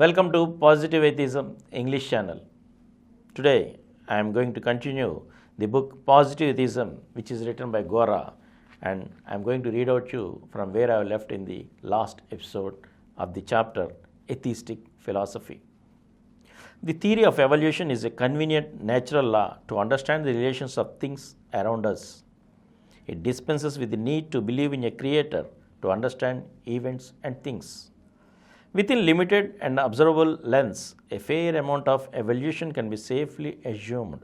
Welcome to Positive Atheism English channel. Today I am going to continue the book Positive Atheism, which is written by Gora, and I am going to read out you from where I left in the last episode of the chapter Atheistic Philosophy. The theory of evolution is a convenient natural law to understand the relations of things around us. It dispenses with the need to believe in a creator to understand events and things. Within limited and observable lens, a fair amount of evolution can be safely assumed.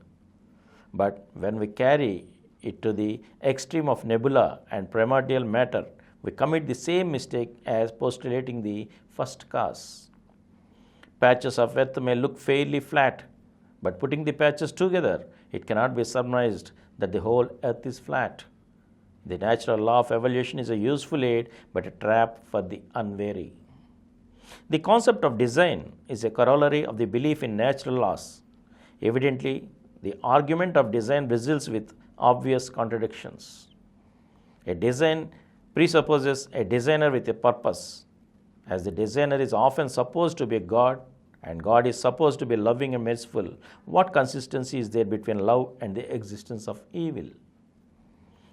But when we carry it to the extreme of nebula and primordial matter, we commit the same mistake as postulating the first cause. Patches of earth may look fairly flat, but putting the patches together, it cannot be surmised that the whole earth is flat. The natural law of evolution is a useful aid, but a trap for the unwary. The concept of design is a corollary of the belief in natural laws. Evidently, the argument of design bristles with obvious contradictions. A design presupposes a designer with a purpose. As the designer is often supposed to be a God, and God is supposed to be loving and merciful, what consistency is there between love and the existence of evil?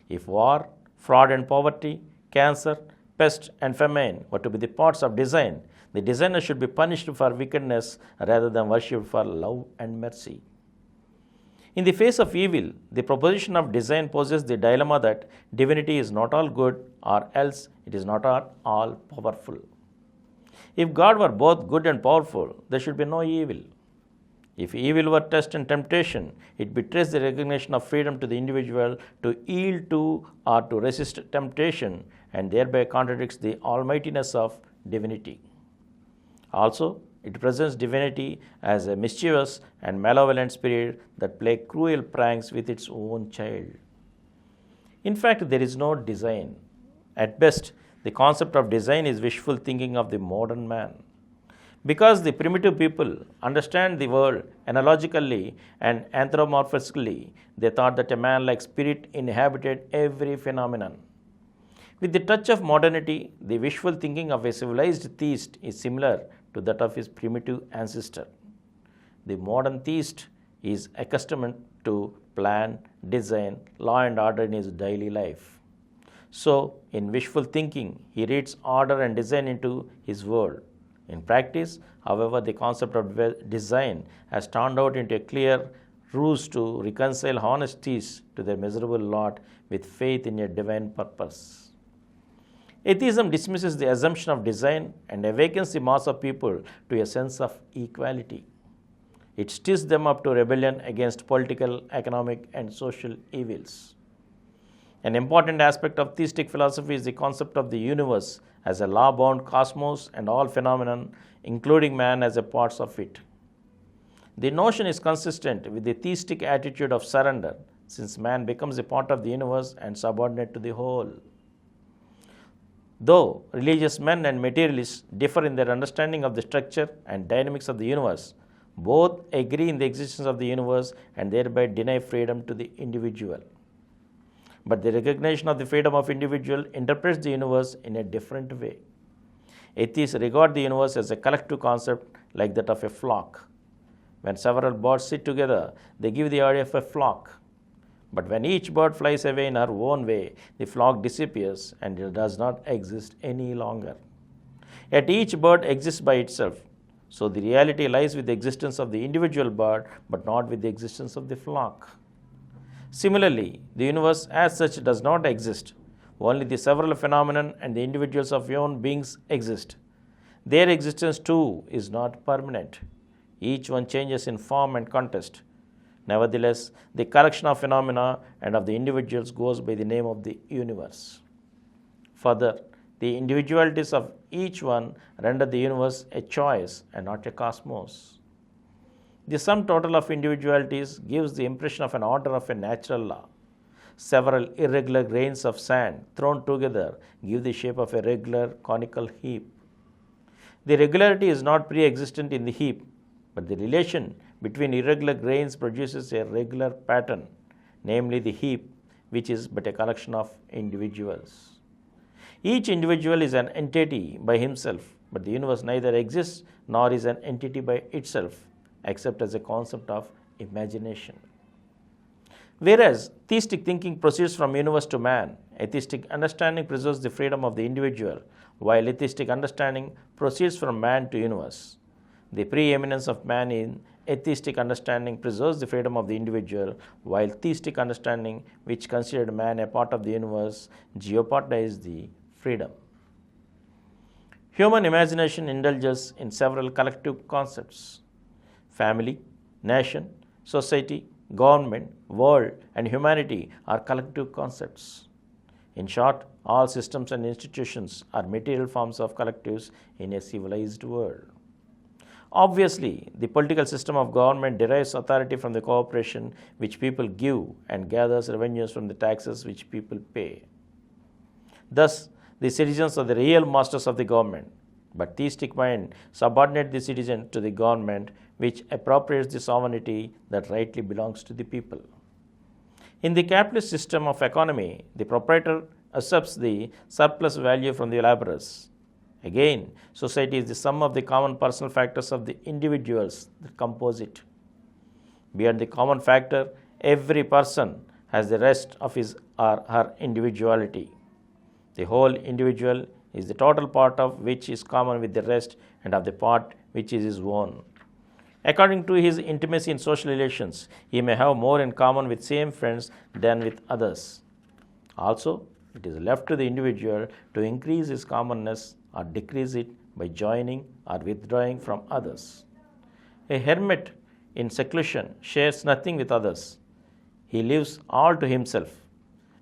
If war, fraud and poverty, cancer, pest and famine were to be the parts of design, the designer should be punished for wickedness rather than worshipped for love and mercy. In the face of evil, the proposition of design poses the dilemma that divinity is not all good, or else it is not all powerful. If God were both good and powerful, there should be no evil. If evil were test and temptation, it betrays the recognition of freedom to the individual to yield to or to resist temptation, and thereby contradicts the almightiness of divinity. Also, it presents divinity as a mischievous and malevolent spirit that plays cruel pranks with its own child. In fact, there is no design. At best, the concept of design is wishful thinking of the modern man. Because the primitive people understand the world analogically and anthropomorphically, they thought that a man-like spirit inhabited every phenomenon. With the touch of modernity, the wishful thinking of a civilized theist is similar to that of his primitive ancestor. The modern theist is accustomed to plan, design, law and order in his daily life. So, in wishful thinking, he reads order and design into his world. In practice, however, the concept of design has turned out into a clear ruse to reconcile honest theists to their miserable lot with faith in a divine purpose. Atheism dismisses the assumption of design and awakens the mass of people to a sense of equality. It stirs them up to rebellion against political, economic, and social evils. An important aspect of theistic philosophy is the concept of the universe as a law-bound cosmos and all phenomena, including man, as a part of it. The notion is consistent with the theistic attitude of surrender, since man becomes a part of the universe and subordinate to the whole. Though religious men and materialists differ in their understanding of the structure and dynamics of the universe, both agree in the existence of the universe and thereby deny freedom to the individual. But the recognition of the freedom of individual interprets the universe in a different way. Atheists regard the universe as a collective concept like that of a flock. When several birds sit together, they give the idea of a flock. But when each bird flies away in her own way, the flock disappears and it does not exist any longer. Yet each bird exists by itself. So the reality lies with the existence of the individual bird, but not with the existence of the flock. Similarly, the universe as such does not exist. Only the several phenomena and the individuals of human beings exist. Their existence too is not permanent. Each one changes in form and context. Nevertheless, the collection of phenomena and of the individuals goes by the name of the universe. Further, the individualities of each one render the universe a choice and not a cosmos. The sum total of individualities gives the impression of an order of a natural law. Several irregular grains of sand thrown together give the shape of a regular conical heap. The regularity is not pre-existent in the heap, but the relation between irregular grains produces a regular pattern, namely the heap, which is but a collection of individuals. Each individual is an entity by himself, but the universe neither exists nor is an entity by itself, except as a concept of imagination. Whereas theistic thinking proceeds from universe to man, atheistic understanding preserves the freedom of the individual, while atheistic understanding proceeds from man to universe. The preeminence of man in atheistic understanding preserves the freedom of the individual, while theistic understanding, which considered man a part of the universe, jeopardized the freedom. Human imagination indulges in several collective concepts. Family, nation, society, government, world, and humanity are collective concepts. In short, all systems and institutions are material forms of collectives in a civilized world. Obviously, the political system of government derives authority from the cooperation which people give and gathers revenues from the taxes which people pay. Thus, the citizens are the real masters of the government, but theistic mind subordinates the citizen to the government, which appropriates the sovereignty that rightly belongs to the people. In the capitalist system of economy, the proprietor accepts the surplus value from the laborers. Again, society is the sum of the common personal factors of the individuals that compose it. Beyond the common factor, every person has the rest of his or her individuality. The whole individual is the total part of which is common with the rest and of the part which is his own. According to his intimacy in social relations, he may have more in common with same friends than with others. Also, it is left to the individual to increase his commonness or decrease it by joining or withdrawing from others. A hermit in seclusion shares nothing with others. He lives all to himself.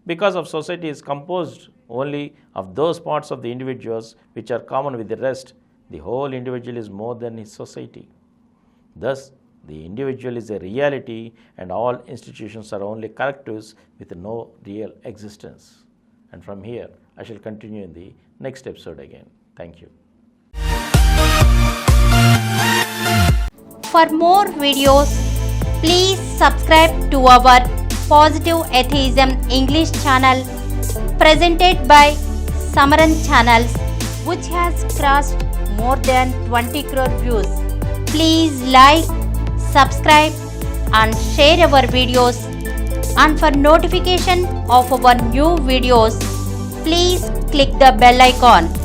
Because of society is composed only of those parts of the individuals which are common with the rest, the whole individual is more than his society. Thus, the individual is a reality and all institutions are only collectives with no real existence. And from here, I shall continue in the next episode again. Thank you. For more videos, please subscribe to our Positive Atheism English channel presented by Samaram channels, which has crossed more than 20 crore views. Please like, subscribe and share our videos, and for notification of our new videos, please click the bell icon.